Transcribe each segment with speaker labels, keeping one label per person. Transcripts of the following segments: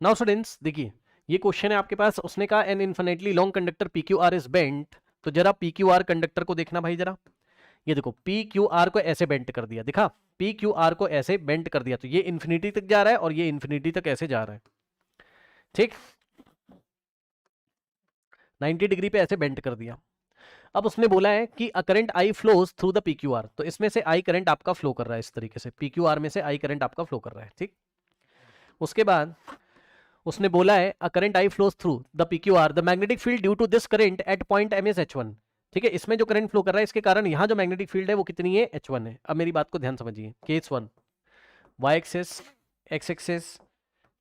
Speaker 1: Now students देखिए, ये question है आपके पास, उसने कहा an infinitely long conductor P Q R is bent. तो जरा पी क्यू आर कंडक्टर को देखना भाई जरा, ये देखो पी क्यू आर को ऐसे बेंट कर दिया, दिखा, पी क्यू आर को ऐसे बेंट कर दिया, तो ये इन्फिनिटी तक जा रहा है और ये इन्फिनिटी तक ऐसे जा रहा है, ठीक, 90 डिग्री पे ऐसे बेंट कर दिया। अब उसने बोला है कि अ current I flows through the P Q are, तो इसमें से आई करंट आपका फ्लो कर रहा है इस तरीके से, पी क्यू आर में से आई करंट आपका फ्लो कर रहा है, ठीक। उसके बाद उसने बोला है a current I flows through the PQR, the magnetic field due to this current at point M is H1। ठीक है, इसमें जो करंट फ्लो कर रहा है इसके कारण यहां जो मैग्नेटिक फील्ड है वो कितनी है, H1 है। अब मेरी बात को ध्यान समझिए, case 1 Y axis X axis,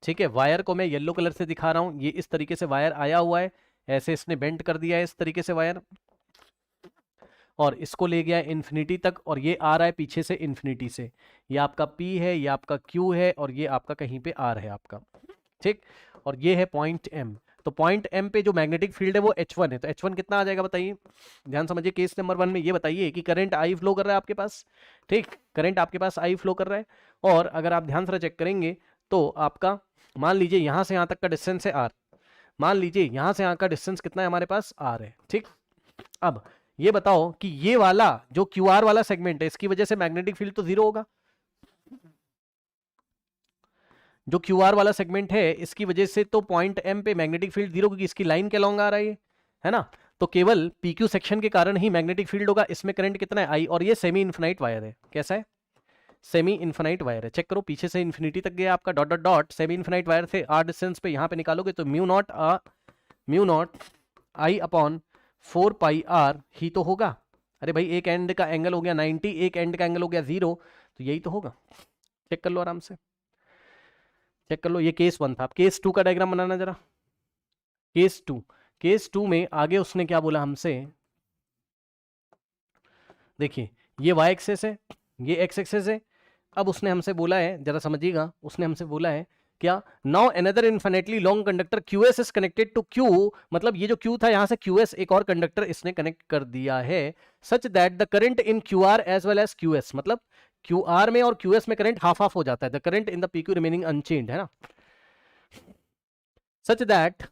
Speaker 1: ठीक है, वायर को मैं येलो कलर से दिखा रहा हूं, ये इस तरीके से वायर आया हुआ है, ऐसे इसने बेंड कर दिया है इस तरीके से वायर, और इसको ले गया इन्फिनिटी तक, और ये आ रहा है पीछे से इन्फिनिटी से, ये आपका P है, ये आपका Q है, और ये आपका कहीं पे R है आपका, ठीक, और ये है पॉइंट M। तो पॉइंट M पे जो मैग्नेटिक फील्ड है वो H1 है, तो H1 कितना आ जाएगा बताइए, ध्यान समझिए। केस नंबर 1 में ये बताइए कि करंट I फ्लो कर रहा है आपके पास, ठीक, करंट आपके पास I फ्लो कर रहा है, और अगर आप ध्यान से चेक करेंगे तो आपका मान लीजिए यहां से यहां तक का डिस्टेंस है R, मान लीजिए यहां से यहां का डिस्टेंस कितना है हमारे पास, R है, ठीक। अब ये बताओ कि ये वाला जो QR वाला सेगमेंट है इसकी वजह से मैग्नेटिक फील्ड तो जीरो होगा, जो क्यूआर वाला सेगमेंट है इसकी वजह से तो पॉइंट एम पे मैग्नेटिक फील्ड जीरो, क्योंकि इसकी लाइन के लॉन्ग आ रहा है ना, तो केवल पीक्यू सेक्शन के कारण ही मैग्नेटिक फील्ड होगा। इसमें करंट कितना है, आई, और ये सेमी इन्फिनाइट वायर है, कैसा है, सेमी इन्फिनाइट वायर है, चेक करो पीछे से इन्फिनिटी तक गया आपका dot dot dot, semi infinite wire थे, आर डिस्टेंस पे यहां पे निकालोगे तो mu naught I upon 4 pi r ही तो होगा। अरे भाई एक एंड का एंगल हो गया 90, एक एंड का एंगल हो गया 0, तो यही तो होगा, चेक कर लो आराम से, चेक कर लो। ये केस 1 था, अब केस 2 का डायग्राम बनाना जरा। केस 2 में आगे उसने क्या बोला हमसे, देखिए ये वाई एक्सेस है, ये एक्स एक्सेस है। अब उसने हमसे बोला है, जरा समझिएगा, उसने हमसे बोला है क्या, now another infinitely long conductor QS is connected to Q, मतलब ये जो Q था यहां से QS एक और कंडक्टर इसने कनेक्ट कर दिया है, such that the current in QR as well as QS, मतलब QR में और QS में करंट हाफ हाफ हो जाता है, the current in the PQ remaining unchanged, है ना, such that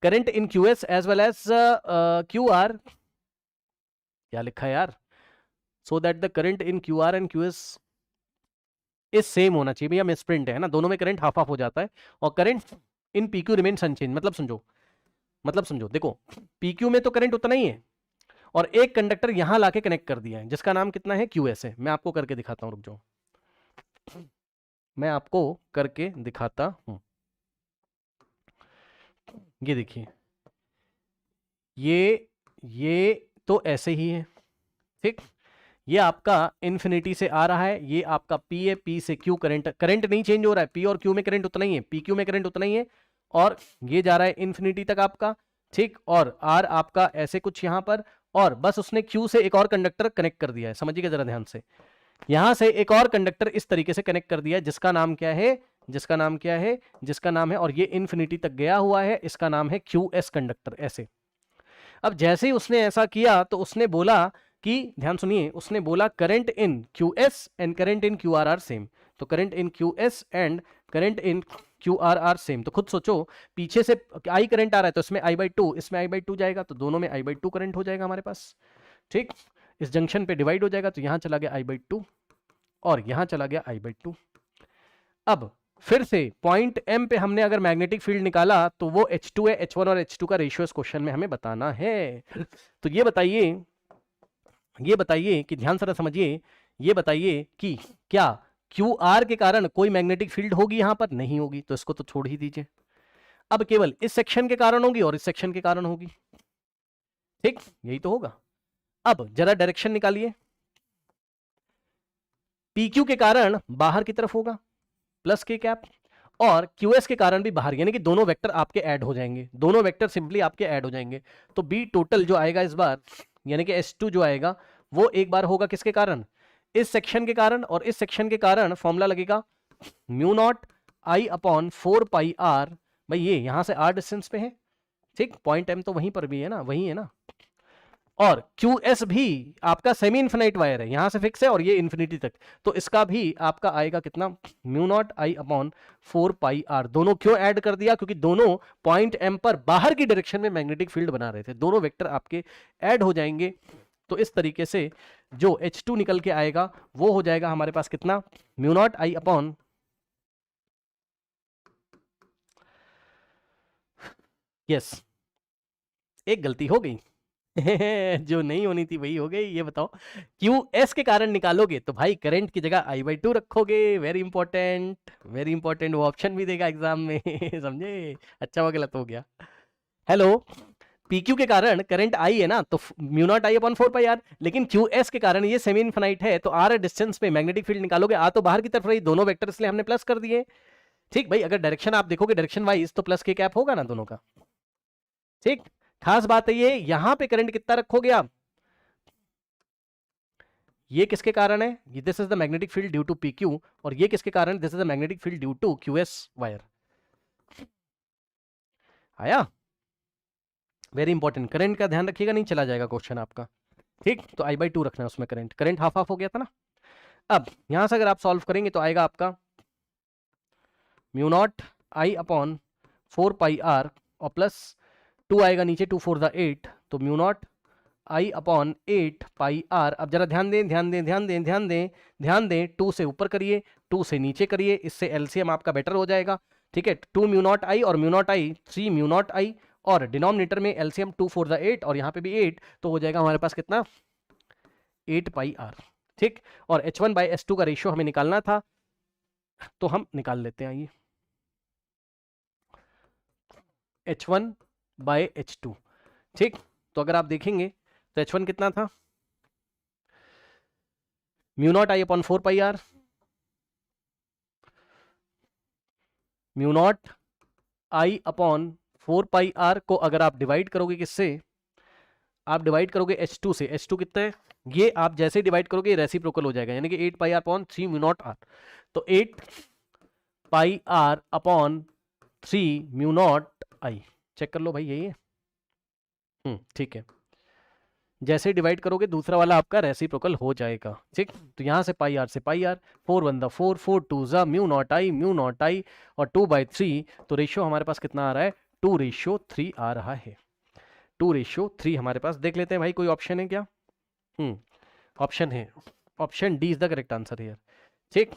Speaker 1: current in QS as well as QR, क्या लिखा है यार, so that the current in QR and QS is same होना चाहिए भैया, मिसप्रिंट है ना, दोनों में करंट हाफ हाफ हो जाता है, और current in PQ remains unchange, मतलब समझो देखो, PQ में तो करंट उतना ही है, और एक कंडक्टर यहां लाके कनेक्ट कर दिया है जिसका नाम कितना है, QS है। मैं आपको करके दिखाता हूं, रुक जाओ, मैं आपको करके दिखाता हूं, ये देखिए, ये तो ऐसे ही है, ठीक, ये आपका इन्फिनिटी से आ रहा है, ये आपका P है, P से Q करंट नहीं चेंज हो रहा है, P और Q में करंट उतना ही है, PQ में करंट उतना ही है, और ये जा रहा है इन्फिनिटी तक आपका, ठीक, और R आपका ऐसे कुछ यहां पर, और बस उसने Q से एक और कंडक्टर कनेक्ट कर दिया है, समझिएगा जरा ध्यान से, यहां से एक और कंडक्टर इस तरीके से कनेक्ट कर दिया है, जिसका नाम क्या है, जिसका नाम है, और ये इन्फिनिटी तक गया हुआ है, इसका नाम है QS कंडक्टर, ऐसे। अब जैसे ही उसने ऐसा किया तो उसने बोला कि, ध्यान सुनिए, उसने बोला current in QS and current in QR are same, तो current in QS and current in QR are same, तो खुद सोचो पीछे से I करंट आ रहा है तो इसमें I/2, इसमें I/2 जाएगा, तो दोनों में I/2 करंट हो जाएगा हमारे पास, ठीक, इस जंक्शन पे डिवाइड हो जाएगा, तो यहां चला गया I/2 और यहां चला गया I/2। अब फिर से पॉइंट M पे हमने अगर मैग्नेटिक फील्ड निकाला तो वो H2 है, H1 और H2 का रेशियो इस क्वेश्चन में हमें बताना है। तो ये बताइए कि ध्यान से समझिए, ये बताइए कि क्या QR के कारण कोई मैग्नेटिक फील्ड होगी यहां पर, नहीं होगी, तो इसको तो छोड़ ही दीजिए। अब केवल इस सेक्शन के कारण होगी और इस सेक्शन के कारण होगी, ठीक, यही तो होगा। अब जरा डायरेक्शन निकालिए, PQ के कारण बाहर की तरफ होगा प्लस के कैप, और QS के कारण भी बाहर, यानी कि दोनों वेक्टर आपके ऐड हो जाएंगे, दोनों वेक्टर सिंपली आपके ऐड हो जाएंगे, तो B टोटल जो आएगा इस बार, यानी कि S2 जो आएगा वो एक बार होगा किसके कारण, इस सेक्शन के कारण, और इस सेक्शन के कारण फॉर्मूला लगेगा mu naught I upon 4 pi R, भाई ये यहां से R डिस्टेंस पे है, ठीक, पॉइंट M तो वहीं पर भी है ना, वही है ना, और QS भी आपका सेमी इन्फिनाइट वायर है, यहां से फिक्स है और ये इन्फिनिटी तक, तो इसका भी आपका आएगा कितना, mu naught I upon 4πr। दोनों क्यों ऐड कर दिया, क्योंकि दोनों पॉइंट M पर बाहर की डायरेक्शन में मैग्नेटिक फील्ड बना रहे थे, दोनों वेक्टर आपके ऐड हो जाएंगे। तो इस तरीके से जो H2 निकल के आएगा वो हो जाएगा हमारे पास कितना, mu naught I upon, yes एक गलती हो गई जो नहीं होनी थी वही हो गई। ये बताओ QS के कारण निकालोगे तो भाई करंट की जगह I/2 रखोगे, वेरी इंपॉर्टेंट वेरी इंपॉर्टेंट, वो ऑप्शन भी देगा एग्जाम में समझे, अच्छा हुआ गलत हो गया। हेलो, PQ के कारण करंट I है ना, तो mu naught I upon 4πr, लेकिन QS के कारण ये सेमी इनफिनाइट है, तो R डिस्टेंस पे मैग्नेटिक फील्ड निकालोगे, आ तो बाहर की तरफ रही, दोनों वेक्टर इसलिए हमने प्लस कर दिए। ठीक भाई, अगर डायरेक्शन आप देखोगे डायरेक्शन वाइज तो प्लस के कैप होगा ना दोनों का। ठीक, खास बात है ये, यहां पे करंट कितना रखोगे आप, ये किसके कारण है, this is the magnetic field due to PQ, और ये किसके कारण, this is the magnetic field due to QS wire. आया, वेरी इंपॉर्टेंट, करंट का ध्यान रखिएगा नहीं चला जाएगा क्वेश्चन आपका। ठीक, तो I/2 रखना है उसमें, करंट हाफ हाफ हो गया था ना। अब यहां से अगर आप सॉल्व करेंगे तो आएगा आपका mu naught I upon 4πr और प्लस 2 आएगा नीचे, 2 4 द 8, तो mu naught I upon 8πr। अब जरा ध्यान दें ध्यान दें ध्यान दें ध्यान दें ध्यान दें, 2 से ऊपर करिए 2 से नीचे करिए, इससे LCM आपका बेटर हो जाएगा। ठीक है, 2 म्यू नॉट आई और म्यू नॉट आई 3 म्यू नॉट आई, और डिनोमिनेटर में LCM 2 4 द 8 और यहाँ पे भी 8, तो हो जाएगा हमारे पास कितना, 8πr। ठीक, और H1/S2 का रेशियो हमें निकालना था, तो हम निकाल लेते हैं। आइए, H1/H2। ठीक, तो अगर आप देखेंगे तो H1 कितना था, mu naught I upon 4πr, mu naught I upon 4πr को अगर आप डिवाइड करोगे किससे, आप डिवाइड करोगे H2 से, H2 कितना है, ये आप जैसे डिवाइड करोगे रेसिप्रोकल हो जाएगा, यानी कि 8πr upon 3 mu naught r, तो 8πr अपॉन 3 म्यू नॉट आई, चेक कर लो भाई यही है। ठीक है, जैसे डिवाइड करोगे दूसरा वाला आपका रेसिप्रोकल हो जाएगा। ठीक, तो यहां से πr से πr, 4 1 द 4 4 2 ज़ा म्यू नॉट आई और 2/3, तो रेशियो हमारे पास कितना आ रहा है, 2:3 आ रहा है, 2:3 हमारे पास। देख लेते हैं भाई कोई ऑप्शन है क्या, ऑप्शन है, option D is the correct answer here. ठीक,